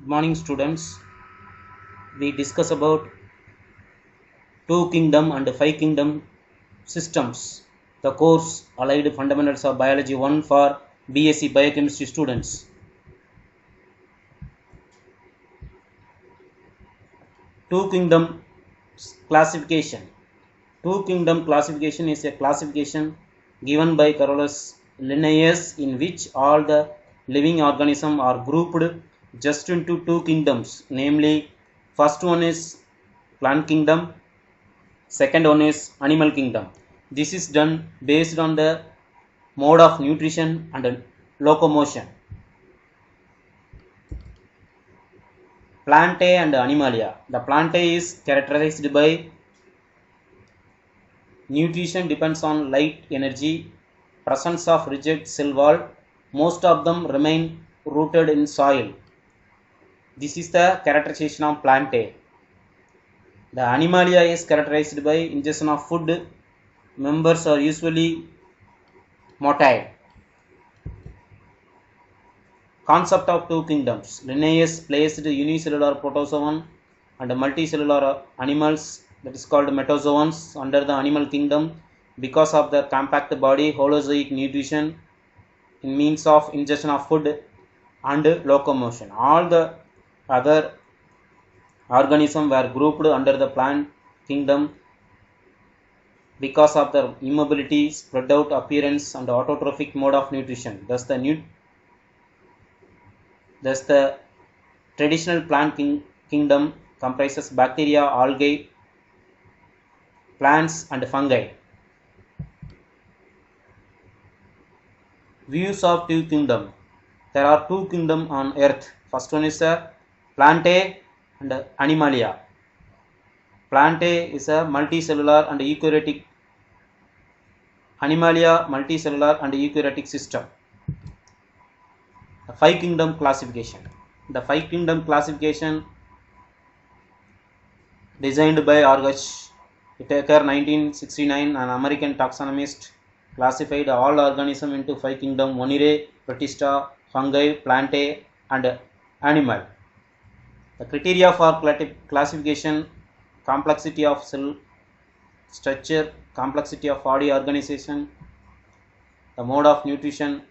Good morning, students. We discuss about two kingdom and five kingdom systems. The course Allied Fundamentals of Biology 1 for BSc Biochemistry students. Two kingdom classification. Two kingdom classification is a classification given by Carolus Linnaeus in which all the living organisms are grouped just into two kingdoms, namely first one is plant kingdom, second one is animal kingdom. This is done based on the mode of nutrition and locomotion. Plantae and Animalia. The Plantae is characterized by nutrition depends on light energy, presence of rigid cell wall. Most of them remain rooted in soil. This is the characterization of Plantae. The Animalia is characterized by ingestion of food. Members are usually motile. Concept of two kingdoms. Linnaeus placed unicellular protozoan and multicellular animals, that is called metazoans, under the animal kingdom because of their compact body, holozoic nutrition in means of ingestion of food and locomotion. All the other organisms were grouped under the plant kingdom because of their immobility, spread out appearance and autotrophic mode of nutrition. Thus the traditional plant kingdom comprises bacteria, algae, plants and fungi. Views of two kingdom. There are two kingdoms on earth. First one is a Plantae and Animalia. Plantae is a multicellular and eukaryotic. Animalia multicellular and eukaryotic system. The five kingdom classification. The five kingdom classification designed by Argach Whittaker 1969, an American taxonomist, classified all organisms into five kingdoms: Monerae, Protista, fungi, Plantae and animal. The criteria for classification: complexity of cell structure, complexity of body organization, the mode of nutrition,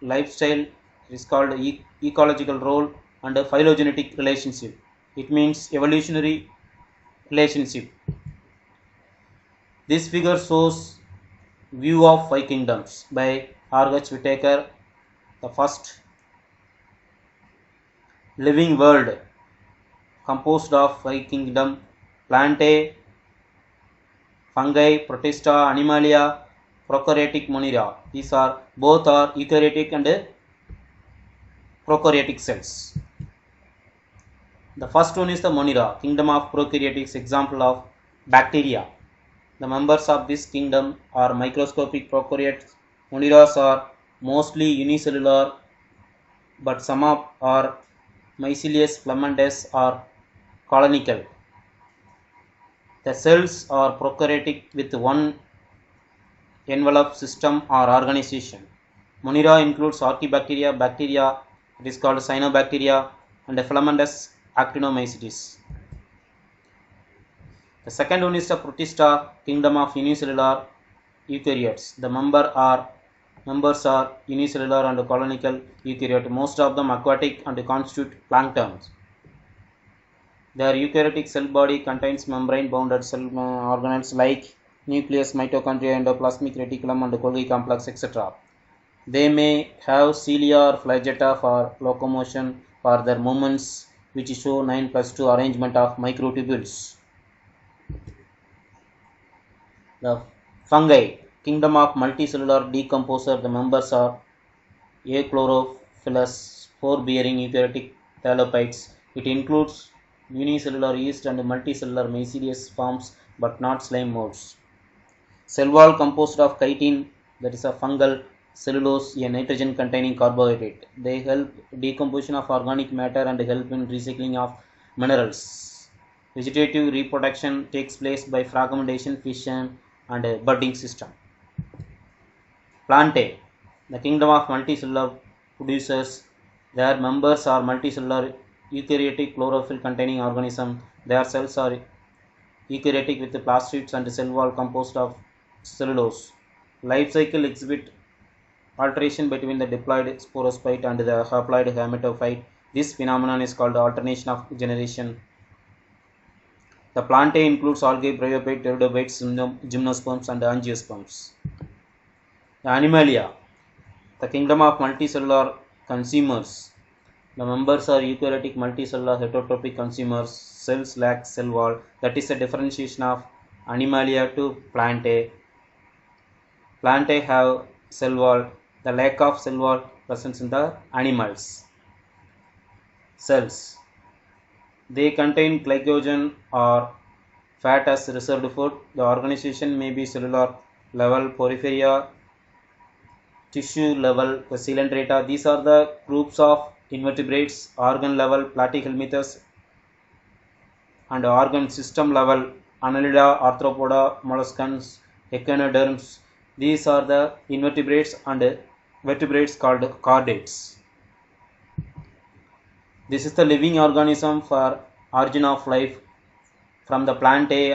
lifestyle, is called ecological role, and phylogenetic relationship. It means evolutionary relationship. This figure shows view of five kingdoms by Argach Whittaker. The first living world composed of five kingdom: Plantae, fungi, Protista, Animalia, prokaryotic Monera. These are both are eukaryotic and prokaryotic cells. The first one is the Monera, kingdom of prokaryotics, example of bacteria. The members of this kingdom are microscopic prokaryotes. Moneras are mostly unicellular, but some are mycelious, filamentous or colonical. The cells are prokaryotic with one envelope system or organization. Monera includes archaebacteria, bacteria, it is called cyanobacteria, and filamentous actinomycetes. The second one is the Protista, kingdom of unicellular eukaryotes. The members are unicellular and colonical eukaryote, most of them aquatic and constitute plankton. Their eukaryotic cell body contains membrane-bounded cell organelles like nucleus, mitochondria, endoplasmic reticulum, and Golgi complex, etc. They may have cilia or flagella for locomotion for their movements, which show 9+2 arrangement of microtubules. The fungi, kingdom of multicellular decomposer. The members are Achlorophyllus, spore-bearing eukaryotic thallophytes. It includes unicellular yeast and multicellular mycelious forms, but not slime modes. Cell wall composed of chitin, that is a fungal, cellulose, a nitrogen-containing carbohydrate. They help decomposition of organic matter and help in recycling of minerals. Vegetative reproduction takes place by fragmentation, fission, and budding system. Plantae, the kingdom of multicellular producers. Their members are multicellular eukaryotic chlorophyll containing organism. Their cells are eukaryotic with plastids and cell wall composed of cellulose. Life cycle exhibit alteration between the diploid sporospite and the haploid hematophyte. This phenomenon is called alternation of generation. The plantae includes algae, bryophyte, pteridobaites, gymnosperms, and angiosperms. The Animalia, the kingdom of multicellular consumers. The members are eukaryotic multicellular heterotrophic consumers. Cells lack cell wall. That is the differentiation of Animalia to Plantae. Plantae have cell wall. The lack of cell wall presents in the animals. Cells. They contain glycogen or fat as reserved food. The organization may be cellular level, porphyria, tissue level, coelenterata. These are the groups of invertebrates, organ level, platyhelminthes, and organ system level, Annelida, Arthropoda, molluscans, echinoderms. These are the invertebrates and vertebrates called chordates. This is the living organism for origin of life from the Plantae,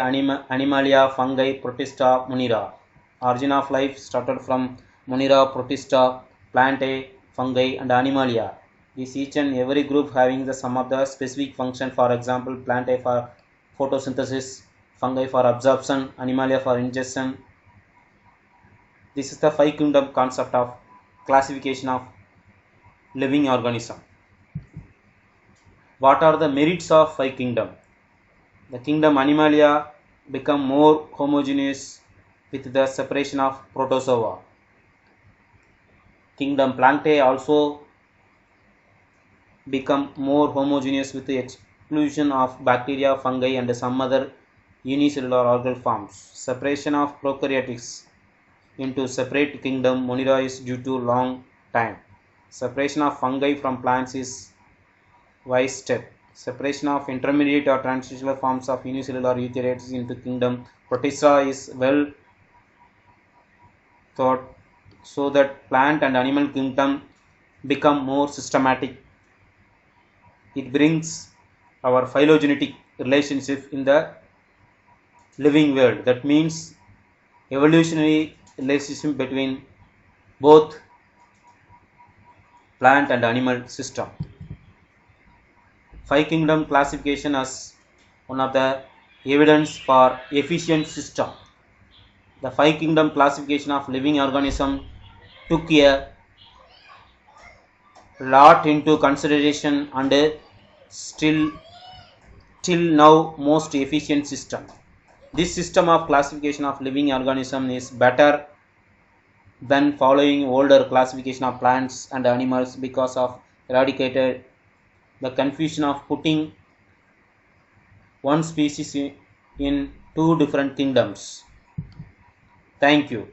Animalia, fungi, Protista, Monera. Origin of life started from Monera, Protista, Plantae, fungi, and Animalia. Is each and every group having the sum of the specific function. For example, Plantae for photosynthesis, fungi for absorption, Animalia for ingestion. This is the five kingdom concept of classification of living organism. What are the merits of five kingdom? The kingdom Animalia become more homogeneous with the separation of protozoa. Kingdom Plantae also become more homogeneous with the exclusion of bacteria, fungi, and some other unicellular algal forms. Separation of prokaryotes into separate kingdom Monera is due to long time. Separation of fungi from plants is wise step. Separation of intermediate or transitional forms of unicellular eukaryotes into kingdom Protista is well thought, so that plant and animal kingdom become more systematic. It brings our phylogenetic relationship in the living world. That means evolutionary relationship between both plant and animal system. Five kingdom classification as one of the evidence for efficient system. The five kingdom classification of living organism took a lot into consideration and still till now most efficient system. This system of classification of living organism is better than following older classification of plants and animals because of eradicated the confusion of putting one species in two different kingdoms. Thank you.